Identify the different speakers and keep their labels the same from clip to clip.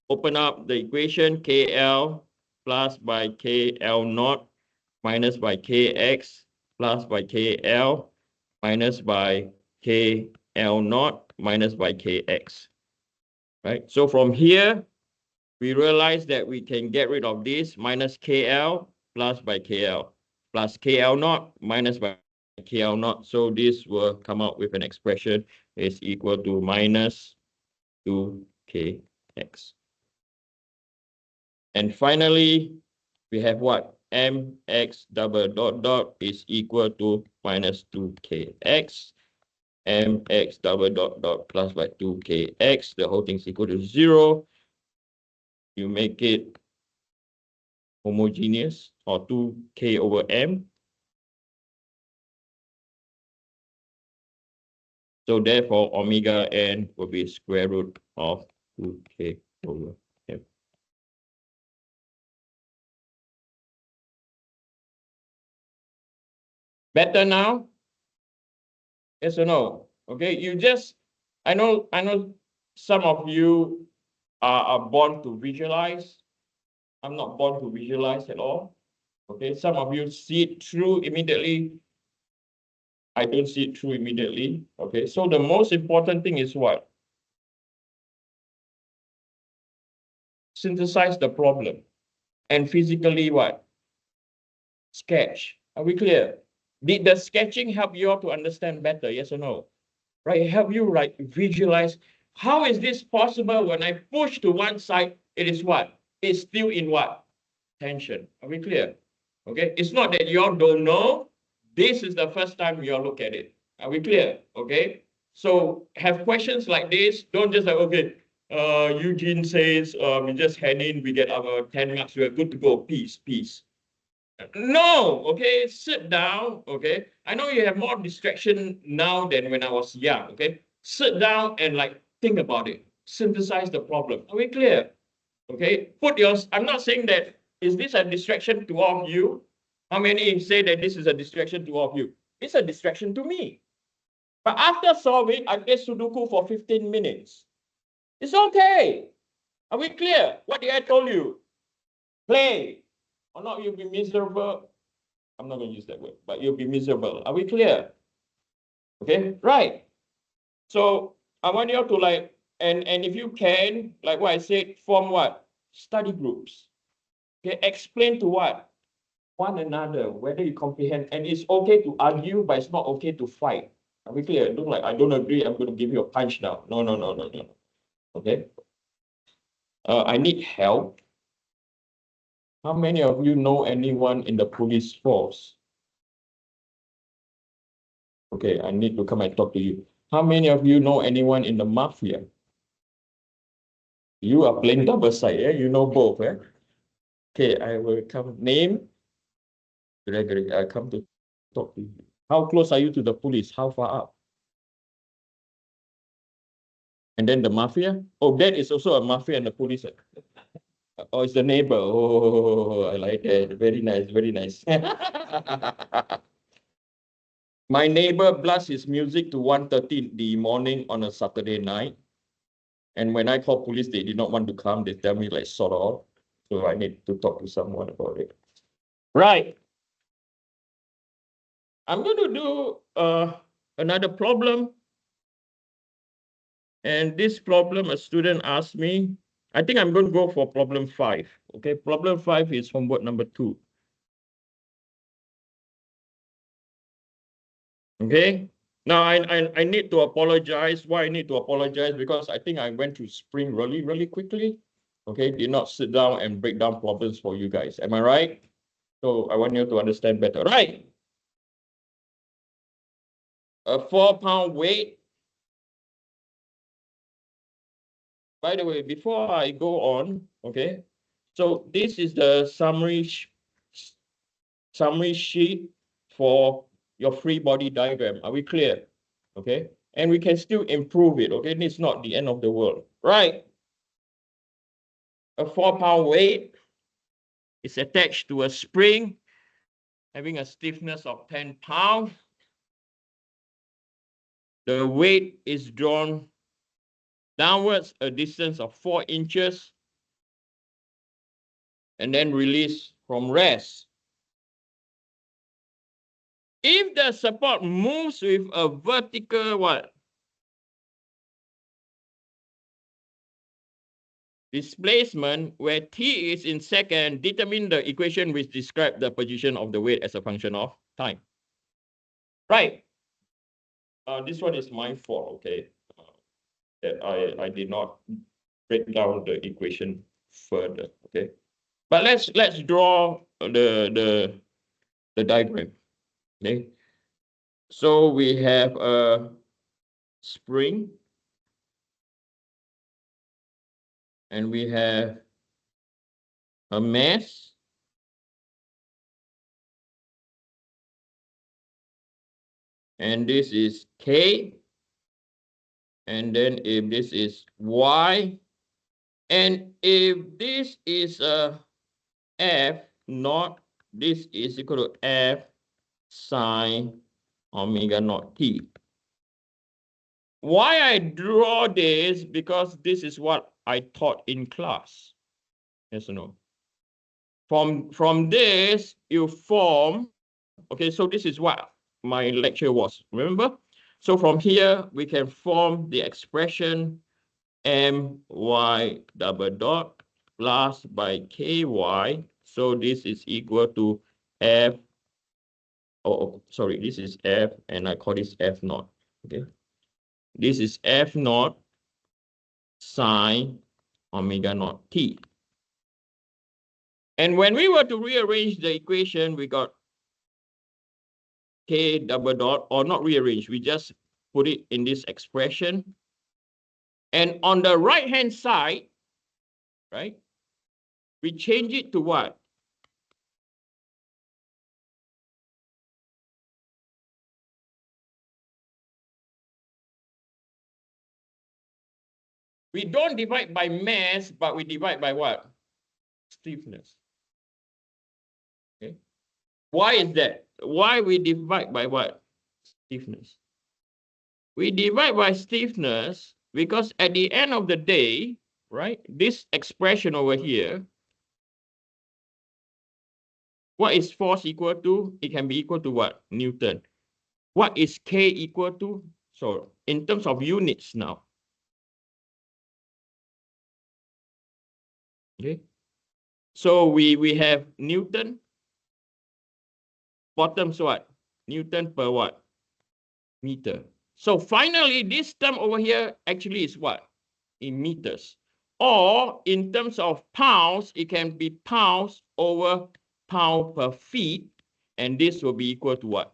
Speaker 1: open up the equation KL plus by KL naught minus by KX plus by KL minus by KL naught minus by KX. Right? So from here, we realize that we can get rid of this minus KL plus by KL plus KL naught minus by KL naught. So this will come out with an expression is equal to minus 2KX. And finally, we have what? Mx double dot dot is equal to minus 2kx. Mx double dot dot plus by 2kx. The whole thing is equal to 0. You make it homogeneous, or 2k over m. So therefore, omega n will be square root of 2k over m. Better now? Yes or no? Okay, you just, I know some of you are born to visualize. I'm not born to visualize at all. Okay, some of you see it through immediately. I don't see it through immediately. Okay, so the most important thing is what? Synthesize the problem. And physically what? Sketch. Are we clear? Did the sketching help you all to understand better? Yes or no? Right? Help you like visualize. How is this possible when I push to one side? It is what? It's still in what? Tension. Are we clear? Okay. It's not that you all don't know. This is the first time you all look at it. Are we clear? Okay. So have questions like this. Don't just like, okay, Eugene says we just hand in, we get our 10 marks, we're good to go. Peace, peace. No, okay, sit down, okay. I know you have more distraction now than when I was young, okay. Sit down and like think about it. Synthesize the problem. Are we clear? Okay, put yours. I'm not saying that is this a distraction to all of you. How many say that this is a distraction to all of you? It's a distraction to me. But after solving, I get Sudoku for 15 minutes. It's okay. Are we clear? What did I told you? Play. Or not, you'll be miserable. I'm not going to use that word, but you'll be miserable. Are we clear? Okay, right. So I want you to like, and if you can, like what I said, form what? Study groups. Okay, explain to what? One another, whether you comprehend. And it's okay to argue, but it's not okay to fight. Are we clear? Don't like, I don't agree, I'm going to give you a punch now. No, no, no, no, no. Okay. I need help. How many of you know anyone in the police force? Okay, I need to come and talk to you. How many of you know anyone in the mafia? You are playing double side, eh? You know both, eh? Okay, I will come. Name? Gregory, I come to talk to you. How close are you to the police? How far up? And then the mafia? Oh, that is also a mafia and the police. Oh, it's the neighbor. Oh, I like that. Very nice, very nice. My neighbor blasts his music to 1:30 in the morning on a Saturday night. And when I call police, they did not want to come. They tell me like sort of. So I need to talk to someone about it. Right. I'm going to do another problem. And this problem, a student asked me, I think I'm going to go for problem 5. Okay, problem 5 is homework number 2. Okay, now I need to apologize. Why I need to apologize? Because I think I went through spring really quickly. Okay, did not sit down and break down problems for you guys. Am I right? So I want you to understand better. Right. A 4-pound weight. By the way, before I go on, okay, so this is the summary sheet for your free body diagram. Are we clear? Okay, and we can still improve it. Okay, it's not the end of the world, right? A 4-pound weight is attached to a spring having a stiffness of 10 pounds. The weight is drawn downwards a distance of 4 inches and then release from rest. If the support moves with a vertical what? Displacement, where t is in second, determine the equation which describes the position of the weight as a function of time. Right. This one is my fault, okay? That I did not break down the equation further, okay? But let's draw the diagram, okay? So we have a spring, and we have a mass, and this is K, and then if this is Y, and if this is a F naught, this is equal to F sine omega naught T. Why I draw this? Because this is what I taught in class. Yes or no? From this, you form, okay, so this is what my lecture was, remember? So from here, we can form the expression my double dot plus by ky. So this is equal to f, oh, sorry, this is f, and I call this f naught, okay? This is f naught sine omega naught t. And when we were to rearrange the equation, we got k double dot, or not rearrange, we just put it in this expression. And on the right-hand side, right, we change it to what? We don't divide by mass, but we divide by what? Stiffness. Okay. Why is that? Why we divide by what? Stiffness. We divide by stiffness because at the end of the day, right, this expression over here, what is force equal to? It can be equal to what? Newton. What is K equal to? So in terms of units now. Okay. So we have Newton. Bottom's what? Newton per what? Meter. So finally, this term over here actually is what? In meters. Or in terms of pounds, it can be pounds over pound per feet. And this will be equal to what?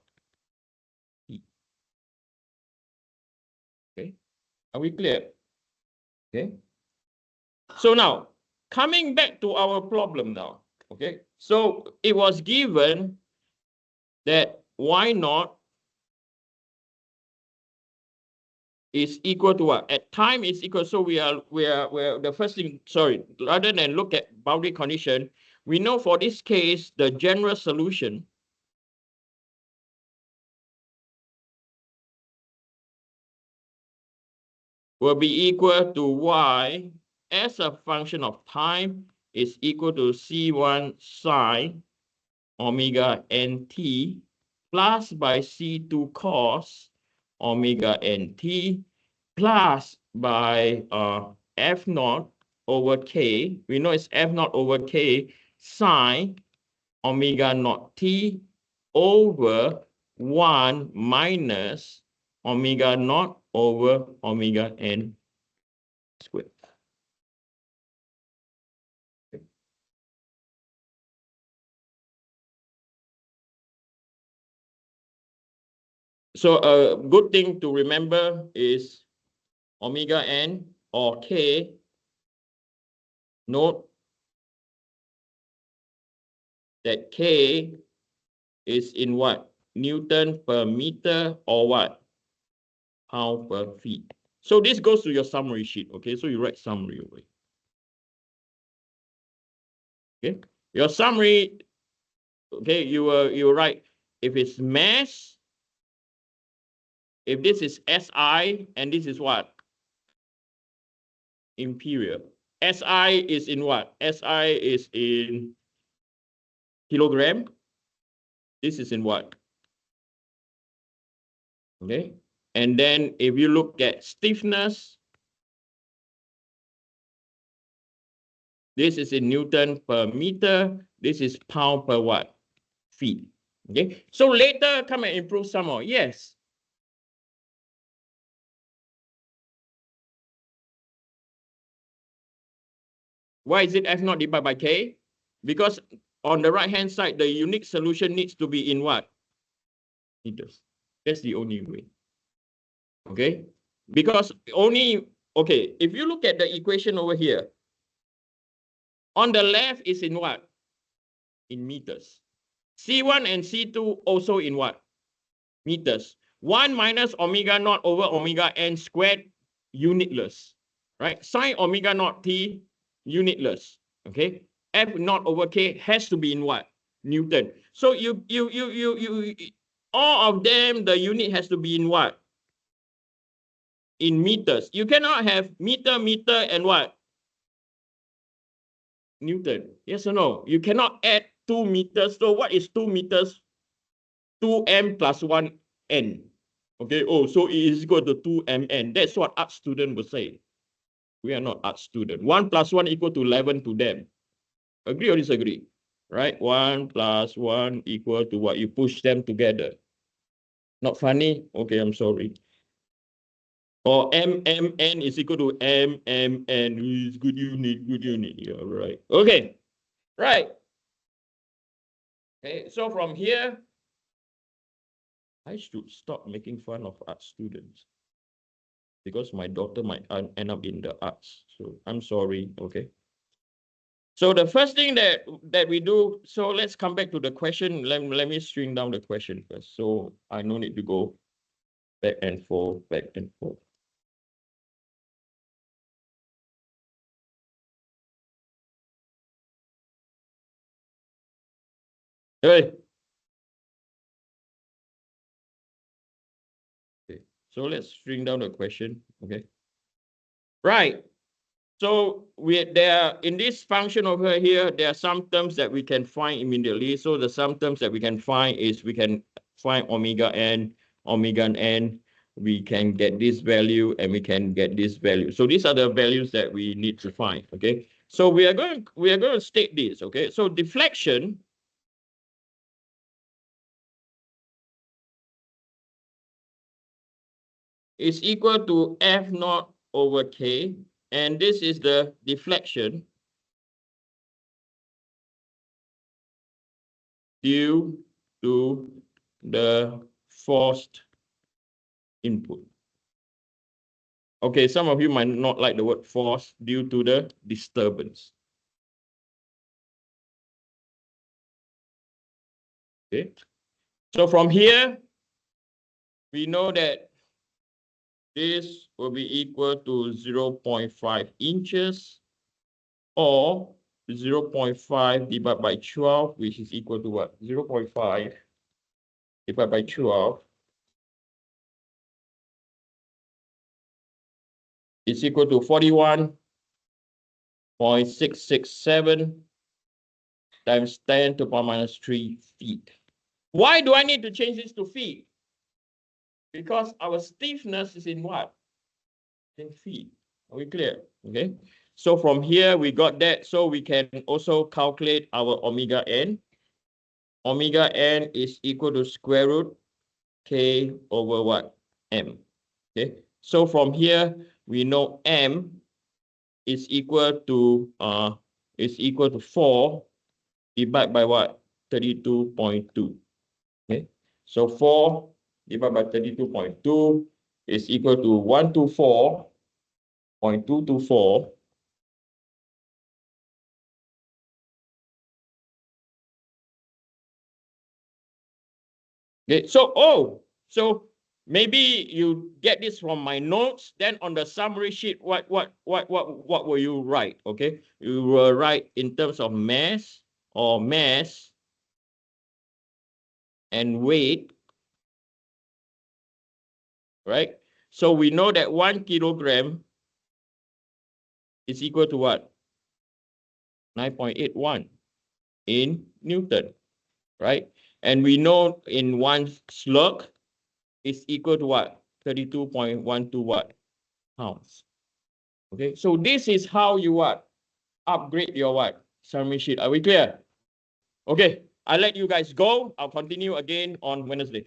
Speaker 1: Heat. Okay. Are we clear? Okay. So now, coming back to our problem now. Okay. So it was given that y naught is equal to what? At time is equal. So we are the first thing, sorry, rather than look at boundary condition, we know for this case, the general solution will be equal to y as a function of time is equal to C1 sine omega nt plus by C2 cos omega nt plus by f naught over k. We know it's f naught over k sine omega naught t over 1 minus omega naught over omega n squared. Okay. So a good thing to remember is omega n or k. Note that k is in what? Newton per meter or what? Pound per feet. So this goes to your summary sheet. Okay, so you write summary away. Okay, your summary. Okay, you write if it's mass, if this is SI, and this is what? Imperial. SI is in what? SI is in kilogram. This is in what? Okay. And then if you look at stiffness, this is in Newton per meter. This is pound per what? Feet. Okay. So later come and improve some more. Yes. Why is it F naught divided by K? Because on the right-hand side, the unique solution needs to be in what? Meters. That's the only way. Okay? Because only, okay, if you look at the equation over here, on the left is in what? In meters. C1 and C2 also in what? Meters. 1 minus omega naught over omega n squared, unitless. Right? Sine omega naught t, unitless. Okay? F naught over K has to be in what? Newton. So you all of them, the unit has to be in what? In meters. You cannot have meter, and what? Newton. Yes or no? You cannot add 2 meters. So what is 2 meters? 2m plus 1n. Okay, oh, so it is equal to 2mn. That's what art student will say. We are not art student. 1 plus 1 equal to 11 to them. Agree or disagree? Right? 1 plus 1 equal to what? You push them together. Not funny? Okay, I'm sorry. Or MMN is equal to MMN. Is good unit, good unit. Yeah, right. Okay, right. Okay, so from here, I should stop making fun of art students because my daughter might end up in the arts. So I'm sorry, okay? So the first thing that we do, so let's come back to the question. Let me string down the question first. So I no need to go back and forth, back and forth. Hey. Okay. So let's string down the question, okay? Right. So there in this function over here, there are some terms that we can find immediately. So the some terms that we can find is we can find omega n. We can get this value and we can get this value. So these are the values that we need to find. Okay. So we are going to state this. Okay. So deflection is equal to F naught over K, and this is the deflection due to the forced input. Okay, some of you might not like the word force due to the disturbance. Okay, so from here, we know that this will be equal to 0.5 inches or 0.5 divided by 12, which is equal to what? 0.5 divided by 12 is equal to 41.667 times 10 to the power minus 3 feet. Why do I need to change this to feet? Because our stiffness is in what? In feet. Are we clear? Okay. So from here, we got that. So we can also calculate our omega n. Omega n is equal to square root K over what? M. Okay. So from here, we know M is equal to 4 divided by what? 32.2. Okay. So 4 divided by 32.2 is equal to 124.224. Okay, so maybe you get this from my notes. Then on the summary sheet, what will you write? Okay, you will write in terms of mass and weight, right? So we know that 1 kilogram is equal to what? 9.81 in Newton, right? And we know in one slug is equal to what? 32.12 what? Pounds. Okay, so this is how you what? Upgrade your what? Summary sheet. Are we clear? Okay, I'll let you guys go. I'll continue again on Wednesday.